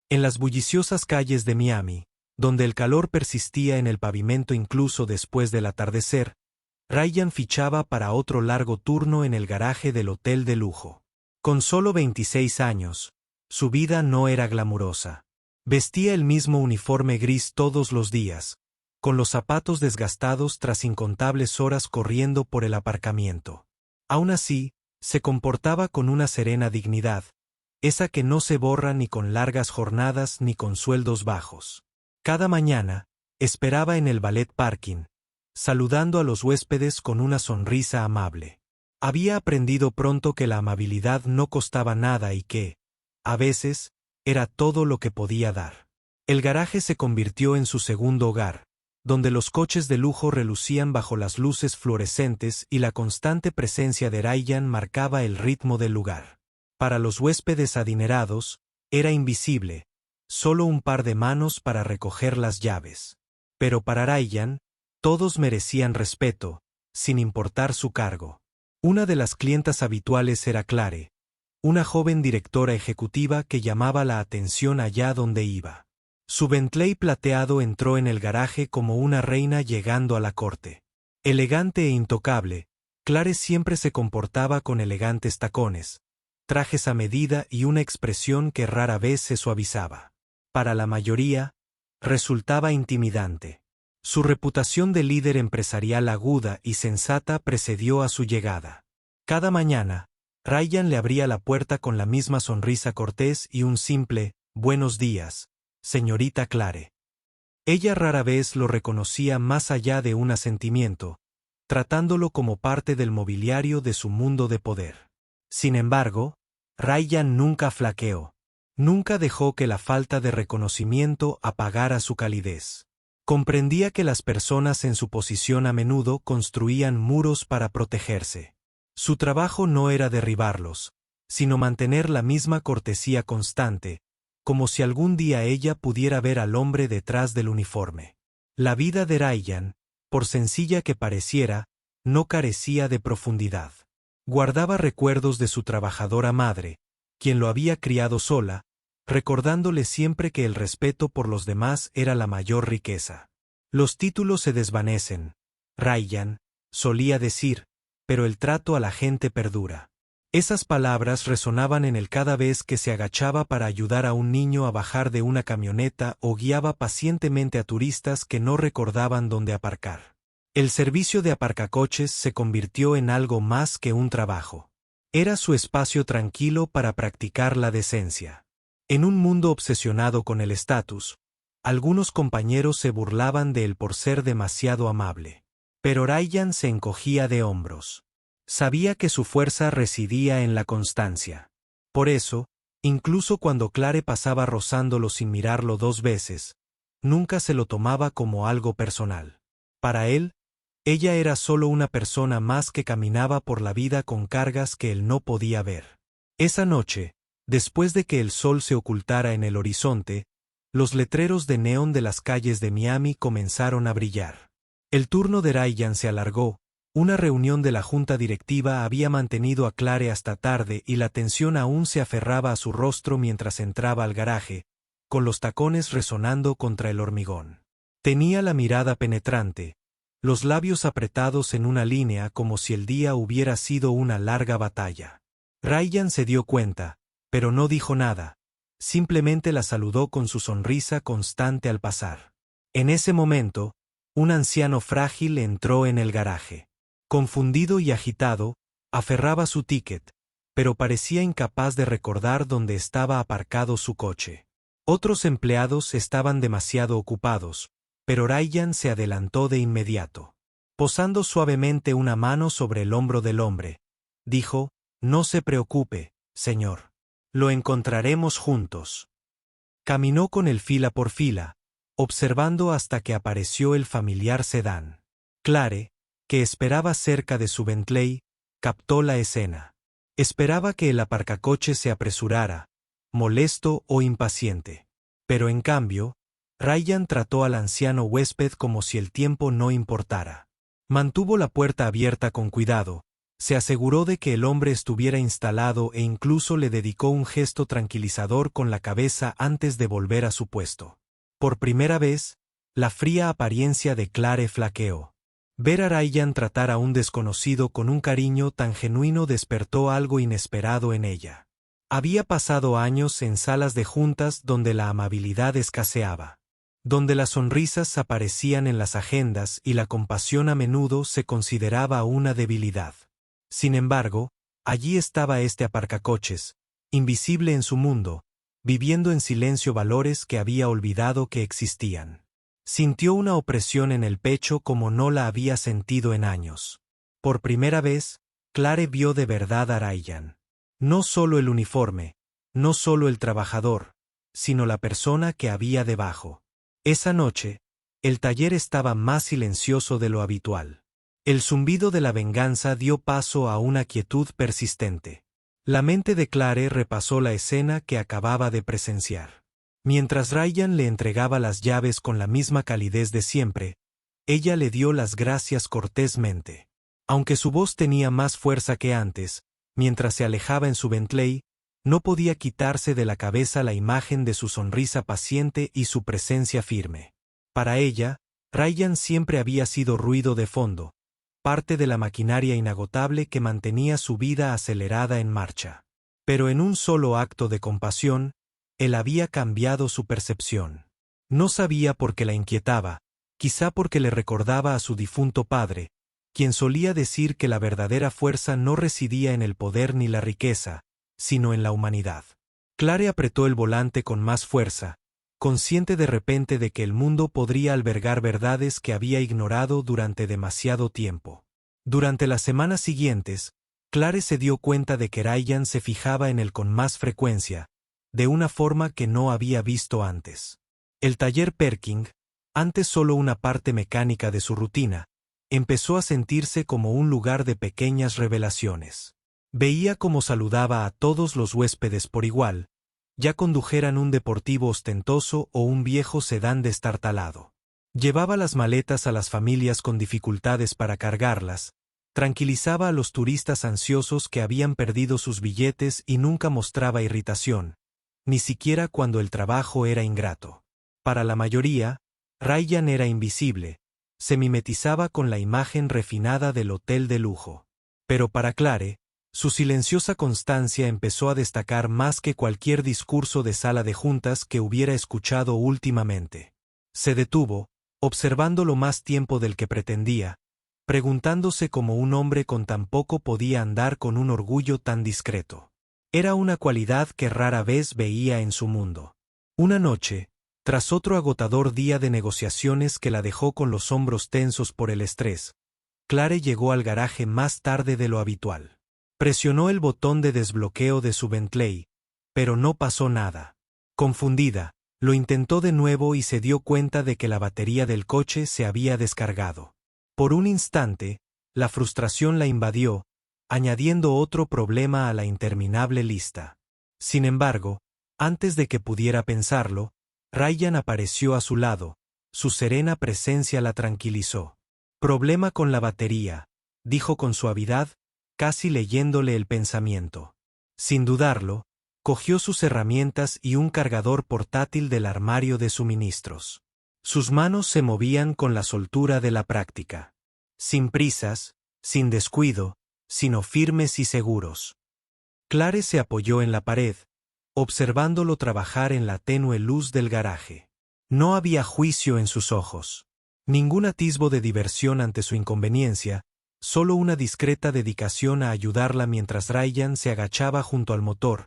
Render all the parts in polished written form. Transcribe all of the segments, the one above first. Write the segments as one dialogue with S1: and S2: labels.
S1: En las bulliciosas calles de Miami, donde el calor persistía en el pavimento incluso después del atardecer, Ryan fichaba para otro largo turno en el garaje del hotel de lujo. Con solo 26 años, su vida no era glamurosa. Vestía el mismo uniforme gris todos los días, con los zapatos desgastados tras incontables horas corriendo por el aparcamiento. Aún así, se comportaba con una serena dignidad, esa que no se borra ni con largas jornadas ni con sueldos bajos. Cada mañana, esperaba en el ballet parking, saludando a los huéspedes con una sonrisa amable. Había aprendido pronto que la amabilidad no costaba nada y que, a veces, era todo lo que podía dar. El garaje se convirtió en su segundo hogar, donde los coches de lujo relucían bajo las luces fluorescentes y la constante presencia de Ryan marcaba el ritmo del lugar. Para los huéspedes adinerados, era invisible, solo un par de manos para recoger las llaves. Pero para Ryan, todos merecían respeto, sin importar su cargo. Una de las clientas habituales era Clare, una joven directora ejecutiva que llamaba la atención allá donde iba. Su Bentley plateado entró en el garaje como una reina llegando a la corte. Elegante e intocable, Clare siempre se comportaba con elegantes tacones, trajes a medida y una expresión que rara vez se suavizaba. Para la mayoría, resultaba intimidante. Su reputación de líder empresarial aguda y sensata precedió a su llegada. Cada mañana, Ryan le abría la puerta con la misma sonrisa cortés y un simple «Buenos días, señorita Clare». Ella rara vez lo reconocía más allá de un asentimiento, tratándolo como parte del mobiliario de su mundo de poder. Sin embargo, Ryan nunca flaqueó. Nunca dejó que la falta de reconocimiento apagara su calidez. Comprendía que las personas en su posición a menudo construían muros para protegerse. Su trabajo no era derribarlos, sino mantener la misma cortesía constante, como si algún día ella pudiera ver al hombre detrás del uniforme. La vida de Ryan, por sencilla que pareciera, no carecía de profundidad. Guardaba recuerdos de su trabajadora madre, quien lo había criado sola, recordándole siempre que el respeto por los demás era la mayor riqueza. Los títulos se desvanecen, Ryan, solía decir, pero el trato a la gente perdura. Esas palabras resonaban en él cada vez que se agachaba para ayudar a un niño a bajar de una camioneta o guiaba pacientemente a turistas que no recordaban dónde aparcar. El servicio de aparcacoches se convirtió en algo más que un trabajo. Era su espacio tranquilo para practicar la decencia. En un mundo obsesionado con el estatus, algunos compañeros se burlaban de él por ser demasiado amable. Pero Ryan se encogía de hombros. Sabía que su fuerza residía en la constancia. Por eso, incluso cuando Clare pasaba rozándolo sin mirarlo 2 veces, nunca se lo tomaba como algo personal. Para él, ella era solo una persona más que caminaba por la vida con cargas que él no podía ver. Esa noche, después de que el sol se ocultara en el horizonte, los letreros de neón de las calles de Miami comenzaron a brillar. El turno de Ryan se alargó, una reunión de la junta directiva había mantenido a Clare hasta tarde y la tensión aún se aferraba a su rostro mientras entraba al garaje, con los tacones resonando contra el hormigón. Tenía la mirada penetrante, los labios apretados en una línea como si el día hubiera sido una larga batalla. Ryan se dio cuenta, pero no dijo nada, simplemente la saludó con su sonrisa constante al pasar. En ese momento, un anciano frágil entró en el garaje. Confundido y agitado, aferraba su ticket, pero parecía incapaz de recordar dónde estaba aparcado su coche. Otros empleados estaban demasiado ocupados, pero Ryan se adelantó de inmediato. Posando suavemente una mano sobre el hombro del hombre, dijo: «No se preocupe, señor. Lo encontraremos juntos». Caminó con él fila por fila, observando hasta que apareció el familiar sedán. Clare, que esperaba cerca de su Bentley, captó la escena. Esperaba que el aparcacoche se apresurara, molesto o impaciente. Pero en cambio, Ryan trató al anciano huésped como si el tiempo no importara. Mantuvo la puerta abierta con cuidado, Se aseguró de que el hombre estuviera instalado e incluso le dedicó un gesto tranquilizador con la cabeza antes de volver a su puesto. Por primera vez, la fría apariencia de Clare flaqueó. Ver a Ryan tratar a un desconocido con un cariño tan genuino despertó algo inesperado en ella. Había pasado años en salas de juntas donde la amabilidad escaseaba, donde las sonrisas aparecían en las agendas y la compasión a menudo se consideraba una debilidad. Sin embargo, allí estaba este aparcacoches, invisible en su mundo, viviendo en silencio valores que había olvidado que existían. Sintió una opresión en el pecho como no la había sentido en años. Por primera vez, Clare vio de verdad a Ryan. No solo el uniforme, no solo el trabajador, sino la persona que había debajo. Esa noche, el taller estaba más silencioso de lo habitual. El zumbido de la venganza dio paso a una quietud persistente. La mente de Clare repasó la escena que acababa de presenciar. Mientras Ryan le entregaba las llaves con la misma calidez de siempre, ella le dio las gracias cortésmente. Aunque su voz tenía más fuerza que antes, mientras se alejaba en su Bentley, no podía quitarse de la cabeza la imagen de su sonrisa paciente y su presencia firme. Para ella, Ryan siempre había sido ruido de fondo, parte de la maquinaria inagotable que mantenía su vida acelerada en marcha. Pero en un solo acto de compasión, él había cambiado su percepción. No sabía por qué la inquietaba, quizá porque le recordaba a su difunto padre, quien solía decir que la verdadera fuerza no residía en el poder ni la riqueza, sino en la humanidad. Clare apretó el volante con más fuerza, consciente de repente de que el mundo podría albergar verdades que había ignorado durante demasiado tiempo. Durante las semanas siguientes, Clare se dio cuenta de que Ryan se fijaba en él con más frecuencia, de una forma que no había visto antes. El taller Perking, antes solo una parte mecánica de su rutina, empezó a sentirse como un lugar de pequeñas revelaciones. Veía cómo saludaba a todos los huéspedes por igual, ya condujeran un deportivo ostentoso o un viejo sedán destartalado. Llevaba las maletas a las familias con dificultades para cargarlas, tranquilizaba a los turistas ansiosos que habían perdido sus billetes y nunca mostraba irritación, ni siquiera cuando el trabajo era ingrato. Para la mayoría, Ryan era invisible, se mimetizaba con la imagen refinada del hotel de lujo. Pero para Clare, su silenciosa constancia empezó a destacar más que cualquier discurso de sala de juntas que hubiera escuchado últimamente. Se detuvo, observándolo más tiempo del que pretendía, preguntándose cómo un hombre con tan poco podía andar con un orgullo tan discreto. Era una cualidad que rara vez veía en su mundo. Una noche, tras otro agotador día de negociaciones que la dejó con los hombros tensos por el estrés, Clare llegó al garaje más tarde de lo habitual. Presionó el botón de desbloqueo de su Bentley, pero no pasó nada. Confundida, lo intentó de nuevo y se dio cuenta de que la batería del coche se había descargado. Por un instante, la frustración la invadió, añadiendo otro problema a la interminable lista. Sin embargo, antes de que pudiera pensarlo, Ryan apareció a su lado, su serena presencia la tranquilizó. «Problema con la batería», dijo con suavidad, casi leyéndole el pensamiento. Sin dudarlo, cogió sus herramientas y un cargador portátil del armario de suministros. Sus manos se movían con la soltura de la práctica. Sin prisas, sin descuido, sino firmes y seguros. Clare se apoyó en la pared, observándolo trabajar en la tenue luz del garaje. No había juicio en sus ojos. Ningún atisbo de diversión ante su inconveniencia, solo una discreta dedicación a ayudarla mientras Ryan se agachaba junto al motor,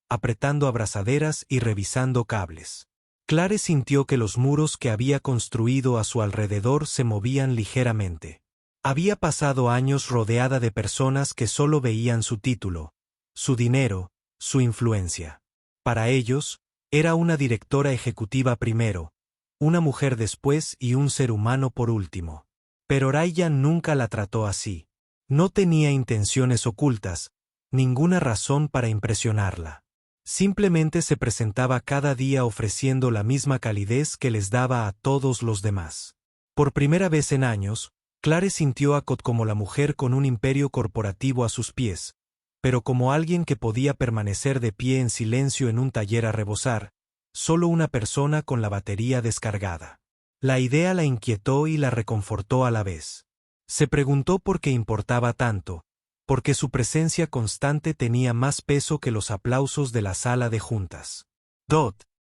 S1: apretando abrazaderas y revisando cables. Clare sintió que los muros que había construido a su alrededor se movían ligeramente. Había pasado años rodeada de personas que solo veían su título, su dinero, su influencia. Para ellos, era una directora ejecutiva primero, una mujer después y un ser humano por último. Pero Ryan nunca la trató así. No tenía intenciones ocultas, ninguna razón para impresionarla. Simplemente se presentaba cada día ofreciendo la misma calidez que les daba a todos los demás. Por primera vez en años, Clare sintió a Cot como la mujer con un imperio corporativo a sus pies, pero como alguien que podía permanecer de pie en silencio en un taller a rebosar, solo una persona con la batería descargada. La idea la inquietó y la reconfortó a la vez. Se preguntó por qué importaba tanto, porque su presencia constante tenía más peso que los aplausos de la sala de juntas.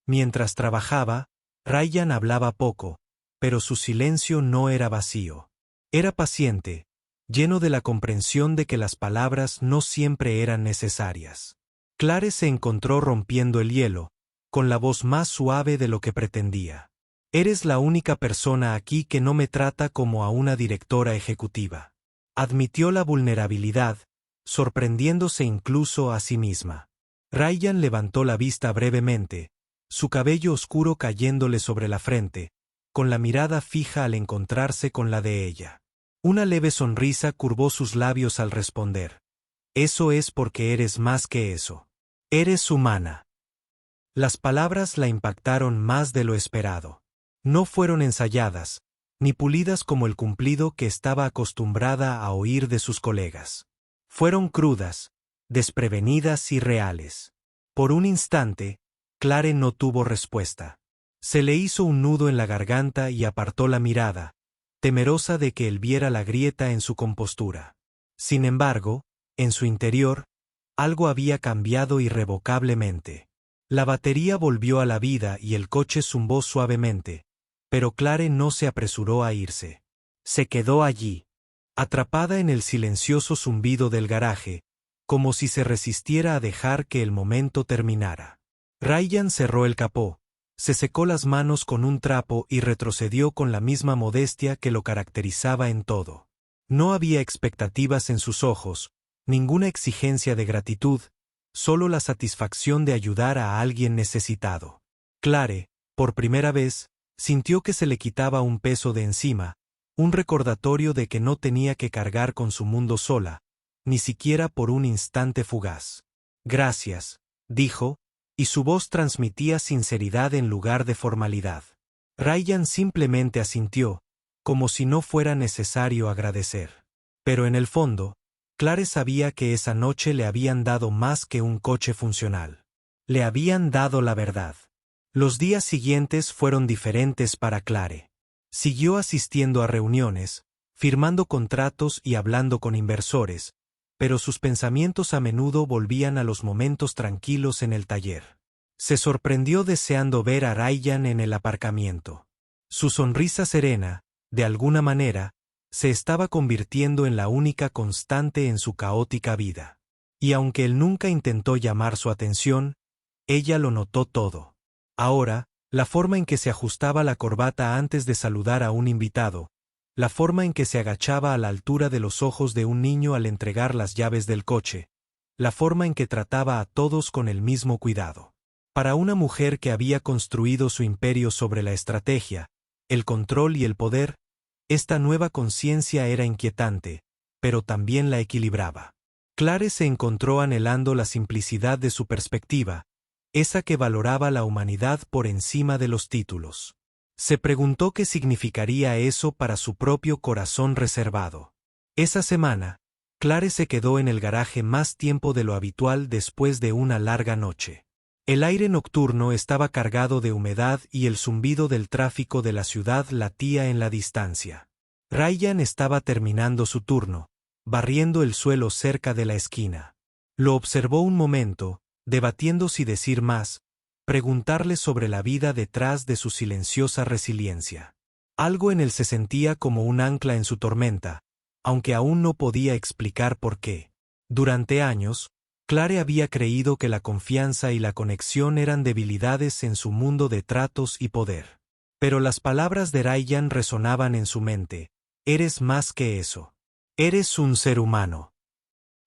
S1: Mientras trabajaba, Ryan hablaba poco, pero su silencio no era vacío. Era paciente, lleno de la comprensión de que las palabras no siempre eran necesarias. Clare se encontró rompiendo el hielo, con la voz más suave de lo que pretendía. Eres la única persona aquí que no me trata como a una directora ejecutiva. Admitió la vulnerabilidad, sorprendiéndose incluso a sí misma. Ryan levantó la vista brevemente, su cabello oscuro cayéndole sobre la frente, con la mirada fija al encontrarse con la de ella. Una leve sonrisa curvó sus labios al responder. Eso es porque eres más que eso. Eres humana. Las palabras la impactaron más de lo esperado. No fueron ensayadas, ni pulidas como el cumplido que estaba acostumbrada a oír de sus colegas. Fueron crudas, desprevenidas y reales. Por un instante, Clare no tuvo respuesta. Se le hizo un nudo en la garganta y apartó la mirada, temerosa de que él viera la grieta en su compostura. Sin embargo, en su interior, algo había cambiado irrevocablemente. La batería volvió a la vida y el coche zumbó suavemente, pero Clare no se apresuró a irse. Se quedó allí, atrapada en el silencioso zumbido del garaje, como si se resistiera a dejar que el momento terminara. Ryan cerró el capó, se secó las manos con un trapo y retrocedió con la misma modestia que lo caracterizaba en todo. No había expectativas en sus ojos, ninguna exigencia de gratitud, solo la satisfacción de ayudar a alguien necesitado. Clare, por primera vez, sintió que se le quitaba un peso de encima, un recordatorio de que no tenía que cargar con su mundo sola, ni siquiera por un instante fugaz. Gracias, dijo, y su voz transmitía sinceridad en lugar de formalidad. Ryan simplemente asintió, como si no fuera necesario agradecer. Pero en el fondo, Clare sabía que esa noche le habían dado más que un coche funcional. Le habían dado la verdad. Los días siguientes fueron diferentes para Clare. Siguió asistiendo a reuniones, firmando contratos y hablando con inversores, pero sus pensamientos a menudo volvían a los momentos tranquilos en el taller. Se sorprendió deseando ver a Ryan en el aparcamiento. Su sonrisa serena, de alguna manera, se estaba convirtiendo en la única constante en su caótica vida. Y aunque él nunca intentó llamar su atención, ella lo notó todo. Ahora, la forma en que se ajustaba la corbata antes de saludar a un invitado, la forma en que se agachaba a la altura de los ojos de un niño al entregar las llaves del coche, la forma en que trataba a todos con el mismo cuidado. Para una mujer que había construido su imperio sobre la estrategia, el control y el poder, esta nueva conciencia era inquietante, pero también la equilibraba. Clare se encontró anhelando la simplicidad de su perspectiva, esa que valoraba la humanidad por encima de los títulos. Se preguntó qué significaría eso para su propio corazón reservado. Esa semana, Clare se quedó en el garaje más tiempo de lo habitual después de una larga noche. El aire nocturno estaba cargado de humedad y el zumbido del tráfico de la ciudad latía en la distancia. Ryan estaba terminando su turno, barriendo el suelo cerca de la esquina. Lo observó un momento, debatiendo si decir más, preguntarle sobre la vida detrás de su silenciosa resiliencia. Algo en él se sentía como un ancla en su tormenta, aunque aún no podía explicar por qué. Durante años, Clare había creído que la confianza y la conexión eran debilidades en su mundo de tratos y poder. Pero las palabras de Ryan resonaban en su mente. Eres más que eso. Eres un ser humano.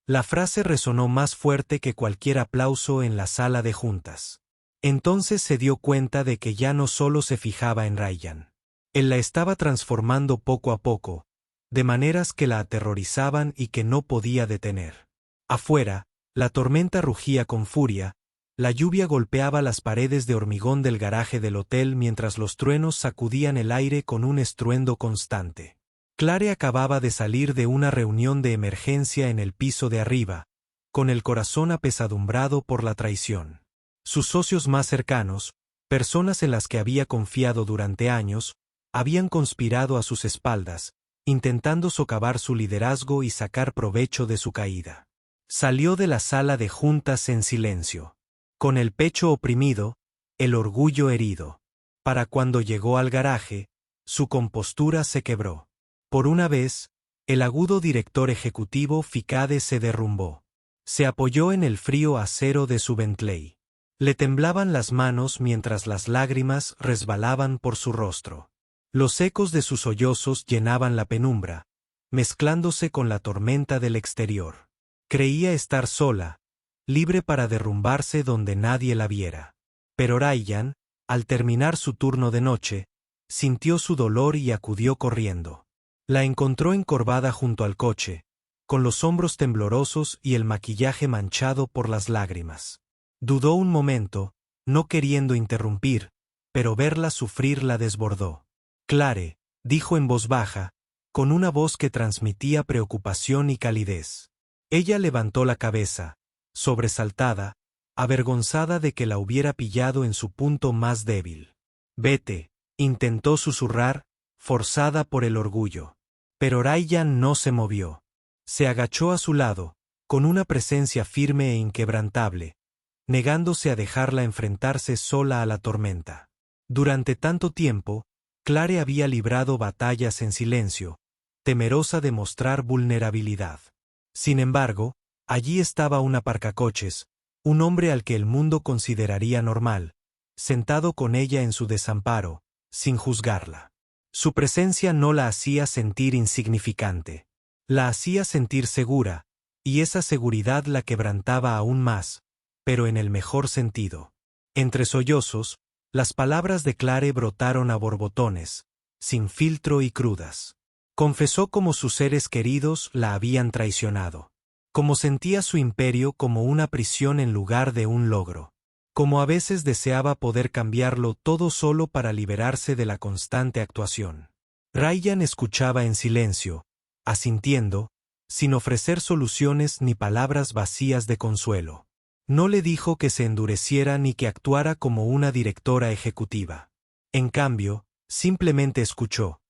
S1: La frase resonó más fuerte que cualquier aplauso en la sala de juntas. Entonces se dio cuenta de que ya no solo se fijaba en Ryan. Él la estaba transformando poco a poco, de maneras que la aterrorizaban y que no podía detener. Afuera, la tormenta rugía con furia, la lluvia golpeaba las paredes de hormigón del garaje del hotel mientras los truenos sacudían el aire con un estruendo constante. Clare acababa de salir de una reunión de emergencia en el piso de arriba, con el corazón apesadumbrado por la traición. Sus socios más cercanos, personas en las que había confiado durante años, habían conspirado a sus espaldas, intentando socavar su liderazgo y sacar provecho de su caída. Salió de la sala de juntas en silencio, con el pecho oprimido, el orgullo herido. Para cuando llegó al garaje, su compostura se quebró. Por una vez, el agudo director ejecutivo Ficade se derrumbó. Se apoyó en el frío acero de su Bentley. Le temblaban las manos mientras las lágrimas resbalaban por su rostro. Los ecos de sus sollozos llenaban la penumbra, mezclándose con la tormenta del exterior. Creía estar sola, libre para derrumbarse donde nadie la viera. Pero Ryan, al terminar su turno de noche, sintió su dolor y acudió corriendo. La encontró encorvada junto al coche, con los hombros temblorosos y el maquillaje manchado por las lágrimas. Dudó un momento, no queriendo interrumpir, pero verla sufrir la desbordó. Clare, dijo en voz baja, con una voz que transmitía preocupación y calidez. Ella levantó la cabeza, sobresaltada, avergonzada de que la hubiera pillado en su punto más débil. Vete, intentó susurrar, forzada por el orgullo. Pero Ryan no se movió. Se agachó a su lado, con una presencia firme e inquebrantable, negándose a dejarla enfrentarse sola a la tormenta. Durante tanto tiempo, Clare había librado batallas en silencio, temerosa de mostrar vulnerabilidad. Sin embargo, allí estaba un aparcacoches, un hombre al que el mundo consideraría normal, sentado con ella en su desamparo, sin juzgarla. Su presencia no la hacía sentir insignificante. La hacía sentir segura, y esa seguridad la quebrantaba aún más, pero en el mejor sentido. Entre sollozos, las palabras de Clare brotaron a borbotones, sin filtro y crudas. Confesó cómo sus seres queridos la habían traicionado. Cómo sentía su imperio como una prisión en lugar de un logro. Cómo a veces deseaba poder cambiarlo todo solo para liberarse de la constante actuación. Ryan escuchaba en silencio, asintiendo, sin ofrecer soluciones ni palabras vacías de consuelo. No le dijo que se endureciera ni que actuara como una directora ejecutiva. En cambio, simplemente escuchó.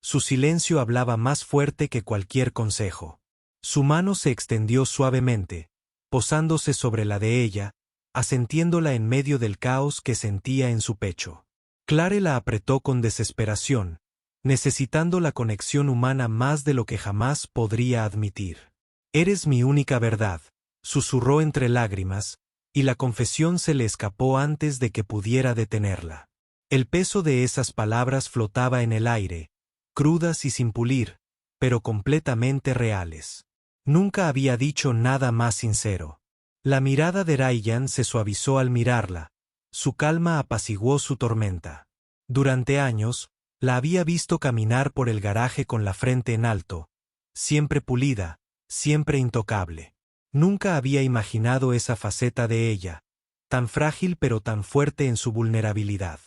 S1: Su silencio hablaba más fuerte que cualquier consejo. Su mano se extendió suavemente, posándose sobre la de ella, asentiéndola en medio del caos que sentía en su pecho. Clare la apretó con desesperación, necesitando la conexión humana más de lo que jamás podría admitir. «Eres mi única verdad», susurró entre lágrimas, y la confesión se le escapó antes de que pudiera detenerla. El peso de esas palabras flotaba en el aire, crudas y sin pulir, pero completamente reales. Nunca había dicho nada más sincero. La mirada de Ryan se suavizó al mirarla, su calma apaciguó su tormenta. Durante años, la había visto caminar por el garaje con la frente en alto, siempre pulida, siempre intocable. Nunca había imaginado esa faceta de ella, tan frágil pero tan fuerte en su vulnerabilidad.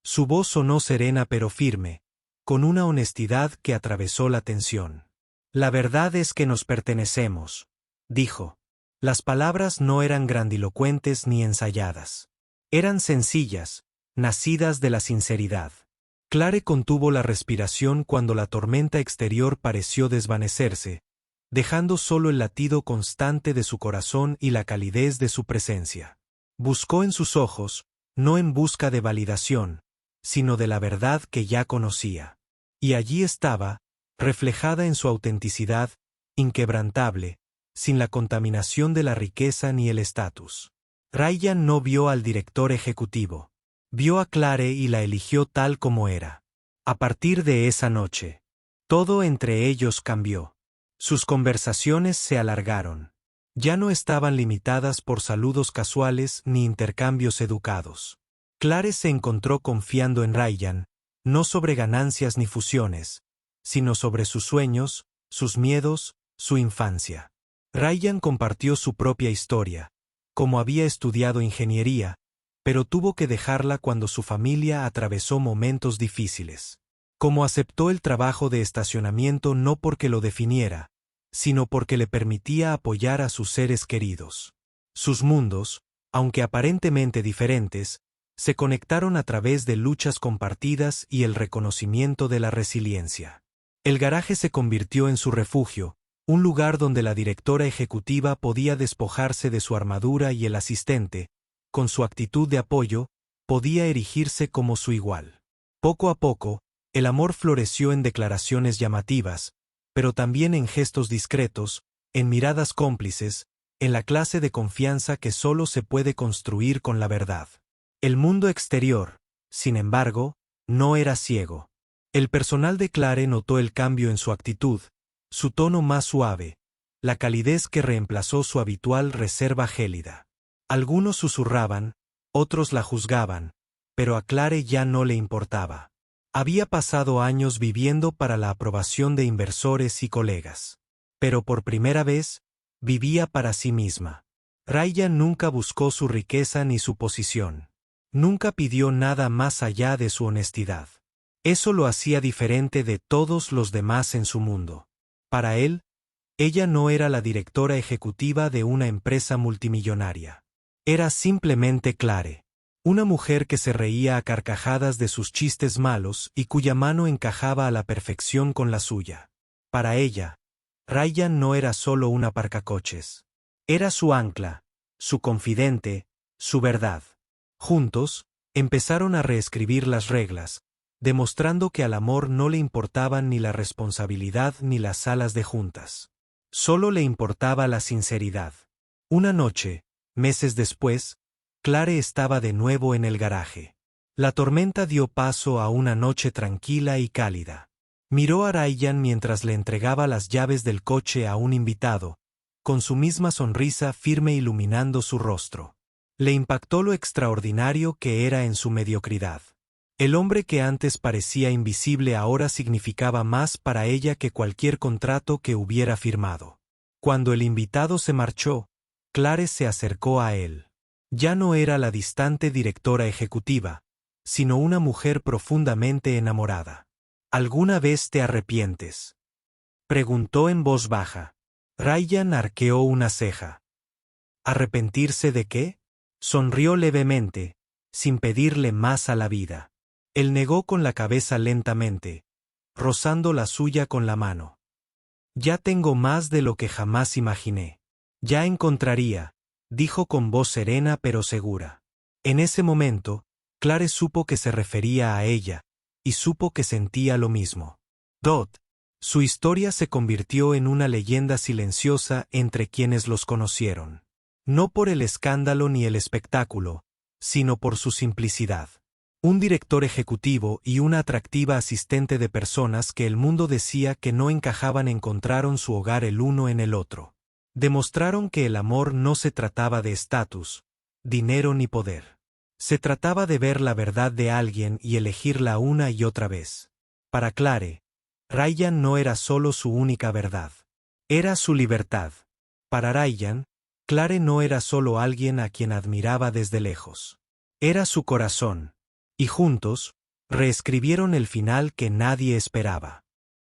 S1: Su voz sonó serena pero firme, con una honestidad que atravesó la tensión. «La verdad es que nos pertenecemos», dijo. Las palabras no eran grandilocuentes ni ensayadas. Eran sencillas, nacidas de la sinceridad. Clare contuvo la respiración cuando la tormenta exterior pareció desvanecerse, dejando solo el latido constante de su corazón y la calidez de su presencia. Buscó en sus ojos, no en busca de validación, sino de la verdad que ya conocía. Y allí estaba, reflejada en su autenticidad, inquebrantable, sin la contaminación de la riqueza ni el estatus. Ryan no vio al director ejecutivo. Vio a Clare y la eligió tal como era. A partir de esa noche, todo entre ellos cambió. Sus conversaciones se alargaron. Ya no estaban limitadas por saludos casuales ni intercambios educados. Clare se encontró confiando en Ryan, no sobre ganancias ni fusiones, sino sobre sus sueños, sus miedos, su infancia. Ryan compartió su propia historia, como había estudiado ingeniería, pero tuvo que dejarla cuando su familia atravesó momentos difíciles. Como aceptó el trabajo de estacionamiento no porque lo definiera, sino porque le permitía apoyar a sus seres queridos. Sus mundos, aunque aparentemente diferentes, se conectaron a través de luchas compartidas y el reconocimiento de la resiliencia. El garaje se convirtió en su refugio, un lugar donde la directora ejecutiva podía despojarse de su armadura y el asistente, con su actitud de apoyo, podía erigirse como su igual. Poco a poco, el amor floreció en declaraciones llamativas, pero también en gestos discretos, en miradas cómplices, en la clase de confianza que solo se puede construir con la verdad. El mundo exterior, sin embargo, no era ciego. El personal de Clare notó el cambio en su actitud, su tono más suave, la calidez que reemplazó su habitual reserva gélida. Algunos susurraban, otros la juzgaban, pero a Clare ya no le importaba. Había pasado años viviendo para la aprobación de inversores y colegas. Pero por primera vez, vivía para sí misma. Ryan nunca buscó su riqueza ni su posición. Nunca pidió nada más allá de su honestidad. Eso lo hacía diferente de todos los demás en su mundo. Para él, ella no era la directora ejecutiva de una empresa multimillonaria. Era simplemente Clare. Una mujer que se reía a carcajadas de sus chistes malos y cuya mano encajaba a la perfección con la suya. Para ella, Ryan no era solo un aparcacoches. Era su ancla, su confidente, su verdad. Juntos, empezaron a reescribir las reglas, demostrando que al amor no le importaban ni la responsabilidad ni las salas de juntas. Solo le importaba la sinceridad. Una noche, meses después, Clare estaba de nuevo en el garaje. La tormenta dio paso a una noche tranquila y cálida. Miró a Ryan mientras le entregaba las llaves del coche a un invitado, con su misma sonrisa firme iluminando su rostro. Le impactó lo extraordinario que era en su mediocridad. El hombre que antes parecía invisible ahora significaba más para ella que cualquier contrato que hubiera firmado. Cuando el invitado se marchó, Clare se acercó a él. Ya no era la distante directora ejecutiva, sino una mujer profundamente enamorada. ¿Alguna vez te arrepientes?, preguntó en voz baja. Ryan arqueó una ceja. ¿Arrepentirse de qué? Sonrió levemente, sin pedirle más a la vida. Él negó con la cabeza lentamente, rozando la suya con la mano. Ya tengo más de lo que jamás imaginé. Ya encontraría, dijo con voz serena pero segura. En ese momento, Clare supo que se refería a ella, y supo que sentía lo mismo. Dot. Su historia se convirtió en una leyenda silenciosa entre quienes los conocieron. No por el escándalo ni el espectáculo, sino por su simplicidad. Un director ejecutivo y una atractiva asistente de personas que el mundo decía que no encajaban encontraron su hogar el uno en el otro. Demostraron que el amor no se trataba de estatus, dinero ni poder. Se trataba de ver la verdad de alguien y elegirla una y otra vez. Para Clare, Ryan no era solo su única verdad. Era su libertad. Para Ryan, Clare no era solo alguien a quien admiraba desde lejos. Era su corazón. Y juntos, reescribieron el final que nadie esperaba.